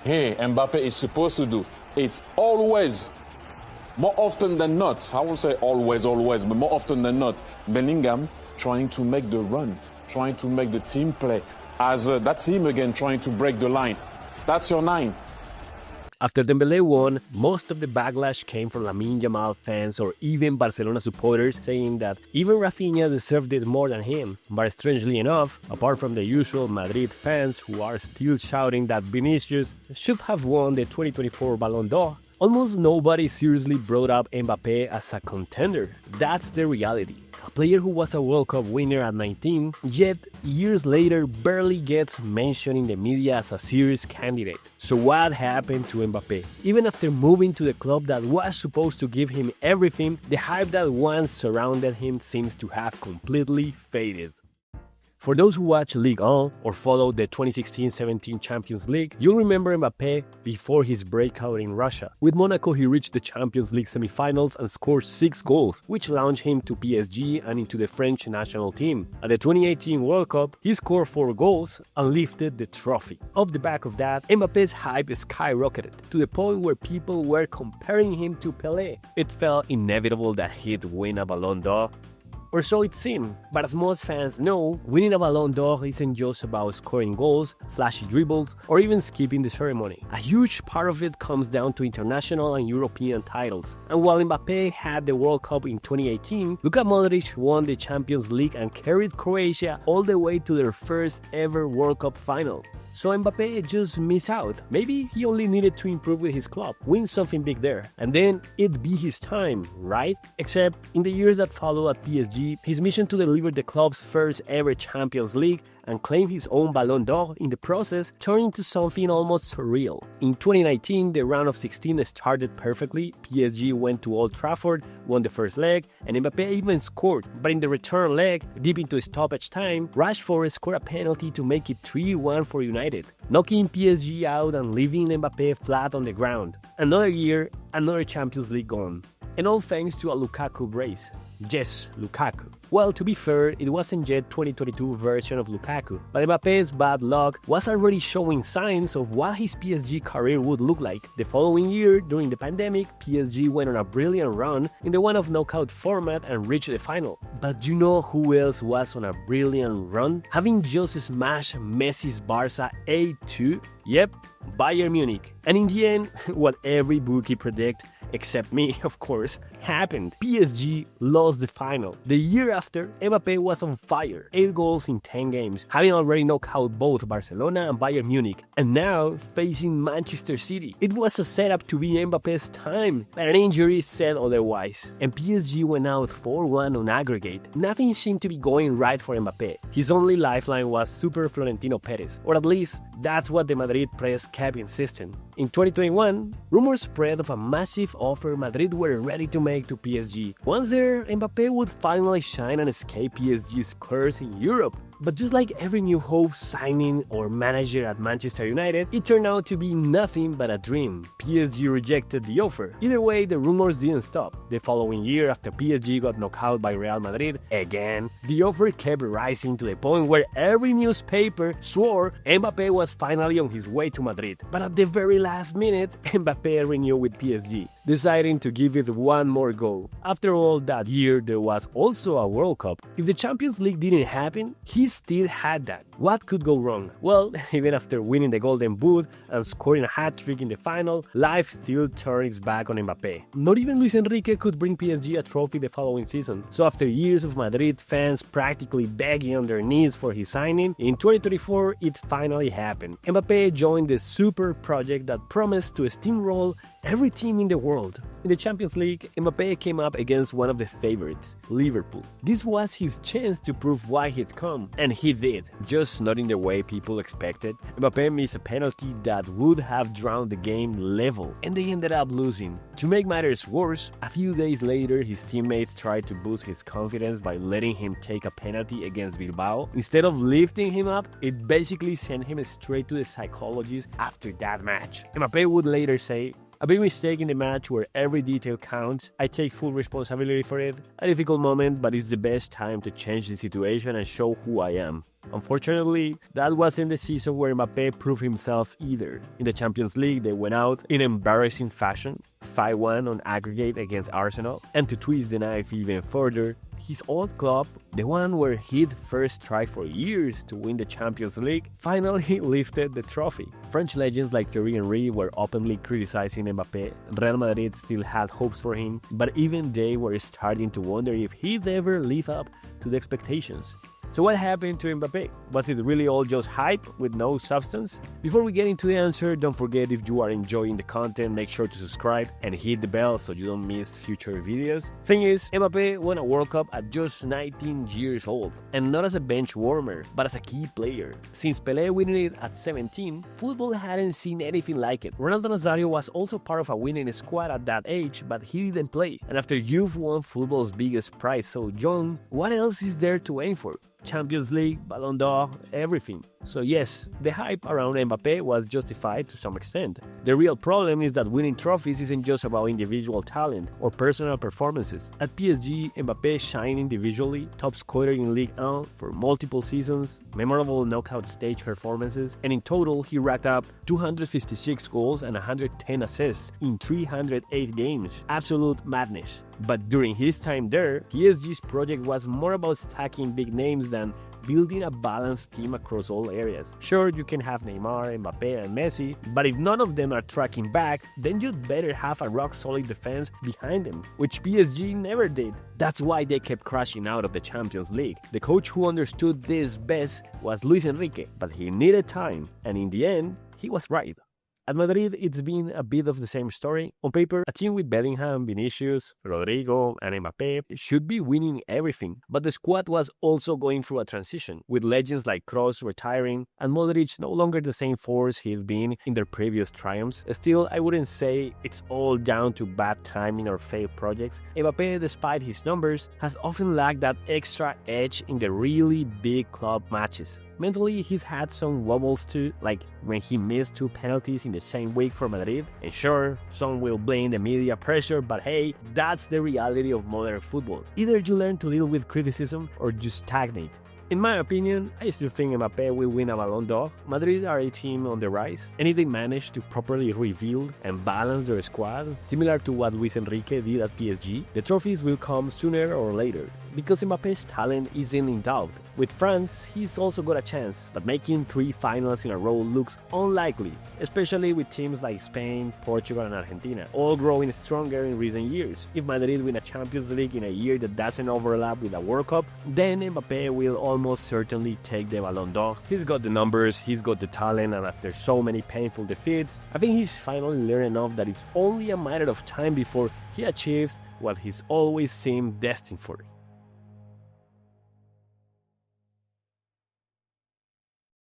hey, Mbappe is supposed to do. It's always, more often than not, I won't say always, but more often than not, Bellingham trying to make the run, trying to make the team play. That's him again trying to break the line. That's your 9. After Dembélé won, most of the backlash came from Lamine Yamal fans or even Barcelona supporters saying that even Rafinha deserved it more than him. But strangely enough, apart from the usual Madrid fans who are still shouting that Vinicius should have won the 2024 Ballon d'Or, almost nobody seriously brought up Mbappé as a contender. That's the reality. A player who was a World Cup winner at 19, yet years later barely gets mentioned in the media as a serious candidate. So what happened to Mbappé? Even after moving to the club that was supposed to give him everything, the hype that once surrounded him seems to have completely faded. For those who watch Ligue 1 or followed the 2016-17 Champions League, you'll remember Mbappé before his breakout in Russia. With Monaco, he reached the Champions League semi-finals and scored 6 goals, which launched him to PSG and into the French national team. At the 2018 World Cup, he scored 4 goals and lifted the trophy. Off the back of that, Mbappé's hype skyrocketed to the point where people were comparing him to Pelé. It felt inevitable that he'd win a Ballon d'Or, or so it seemed, but as most fans know, winning a Ballon d'Or isn't just about scoring goals, flashy dribbles, or even skipping the ceremony. A huge part of it comes down to international and European titles. And while Mbappé had the World Cup in 2018, Luka Modric won the Champions League and carried Croatia all the way to their first ever World Cup final. So Mbappé just missed out. Maybe he only needed to improve with his club, win something big there, and then it'd be his time, right? Except in the years that followed at PSG, his mission to deliver the club's first ever Champions League and claim his own Ballon d'Or in the process turned into something almost surreal. In 2019, the round of 16 started perfectly. PSG went to Old Trafford, won the first leg, and Mbappé even scored. But in the return leg, deep into stoppage time, Rashford scored a penalty to make it 3-1 for United, knocking PSG out and leaving Mbappé flat on the ground. Another year, another Champions League gone. And all thanks to a Lukaku brace. Yes, Lukaku. Well, to be fair, it wasn't yet 2022 version of Lukaku, but Mbappé's bad luck was already showing signs of what his PSG career would look like. The following year, during the pandemic, PSG went on a brilliant run in the one-off knockout format and reached the final. But you know who else was on a brilliant run? Having just smashed Messi's Barca 8-2? Yep, Bayern Munich. And in the end, what every bookie predicted, except me, of course, happened. PSG lost the final. The year after, Mbappé was on fire. 8 goals in 10 games, having already knocked out both Barcelona and Bayern Munich, and now facing Manchester City. It was a setup to be Mbappé's time, but an injury said otherwise, and PSG went out 4-1 on aggregate. Nothing seemed to be going right for Mbappé. His only lifeline was Super Florentino Perez, or at least that's what the Madrid press kept insisting. In 2021, rumors spread of a massive offer Madrid were ready to make to PSG. Once there, Mbappé would finally shine and escape PSG's curse in Europe. But just like every new hope signing or manager at Manchester United, it turned out to be nothing but a dream. PSG rejected the offer. Either way, the rumors didn't stop. The following year, after PSG got knocked out by Real Madrid again, the offer kept rising to the point where every newspaper swore Mbappé was finally on his way to Madrid. But at the very last minute, Mbappé renewed with PSG, deciding to give it one more go. After all, that year there was also a World Cup. If the Champions League didn't happen, he still had that. What could go wrong? Well, even after winning the Golden Boot and scoring a hat-trick in the final, life still turned its back on Mbappé. Not even Luis Enrique could bring PSG a trophy the following season. So after years of Madrid fans practically begging on their knees for his signing, in 2024 it finally happened. Mbappé joined the super project that promised to steamroll every team in the world. In the Champions League, Mbappé came up against one of the favorites, Liverpool. This was his chance to prove why he'd come, and he did, just not in the way people expected. Mbappé missed a penalty that would have drowned the game level, and they ended up losing. To make matters worse, a few days later his teammates tried to boost his confidence by letting him take a penalty against Bilbao. Instead of lifting him up, it basically sent him straight to the psychologist after that match. Mbappé would later say, "A big mistake in the match where every detail counts. I take full responsibility for it. A difficult moment, but it's the best time to change the situation and show who I am." Unfortunately, that wasn't the season where Mbappe proved himself either. In the Champions League, they went out in embarrassing fashion, 5-1 on aggregate against Arsenal, and to twist the knife even further, his old club, the one where he'd first tried for years to win the Champions League, finally lifted the trophy. French legends like Thierry Henry were openly criticizing Mbappe. Real Madrid still had hopes for him, but even they were starting to wonder if he'd ever live up to the expectations. So what happened to Mbappe? Was it really all just hype with no substance? Before we get into the answer, don't forget, if you are enjoying the content, make sure to subscribe and hit the bell so you don't miss future videos. Thing is, Mbappe won a World Cup at just 19 years old, and not as a bench warmer, but as a key player. Since Pelé winning it at 17, football hadn't seen anything like it. Ronaldo Nazario was also part of a winning squad at that age, but he didn't play. And after you've won football's biggest prize so young, what else is there to aim for? Champions League, Ballon d'Or, everything. So yes, the hype around Mbappe was justified to some extent. The real problem is that winning trophies isn't just about individual talent or personal performances. At PSG, Mbappe shined individually, top scorer in Ligue 1 for multiple seasons, memorable knockout stage performances, and in total he racked up 256 goals and 110 assists in 308 games. Absolute madness. But during his time there, PSG's project was more about stacking big names than building a balanced team across all areas. Sure, you can have Neymar, Mbappe, and Messi, but if none of them are tracking back, then you'd better have a rock-solid defense behind them, which PSG never did. That's why they kept crashing out of the Champions League. The coach who understood this best was Luis Enrique, but he needed time, and in the end, he was right. At Madrid, it's been a bit of the same story. On paper, a team with Bellingham, Vinicius, Rodrigo, and Mbappe should be winning everything. But the squad was also going through a transition, with legends like Kroos retiring and Modric no longer the same force he'd been in their previous triumphs. Still, I wouldn't say it's all down to bad timing or failed projects. Mbappe, despite his numbers, has often lacked that extra edge in the really big club matches. Mentally, he's had some wobbles too, like when he missed 2 penalties in the same week for Madrid. And sure, some will blame the media pressure, but hey, that's the reality of modern football. Either you learn to deal with criticism or you stagnate. In my opinion, I still think Mbappe will win a Ballon d'Or. Madrid are a team on the rise, and if they manage to properly rebuild and balance their squad, similar to what Luis Enrique did at PSG, the trophies will come sooner or later, because Mbappe's talent isn't in doubt. With France, he's also got a chance, but making 3 finals in a row looks unlikely, especially with teams like Spain, Portugal, and Argentina, all growing stronger in recent years. If Madrid win a Champions League in a year that doesn't overlap with a World Cup, then Mbappe will almost certainly take the Ballon d'Or. He's got the numbers, he's got the talent, and after so many painful defeats, I think he's finally learned enough that it's only a matter of time before he achieves what he's always seemed destined for.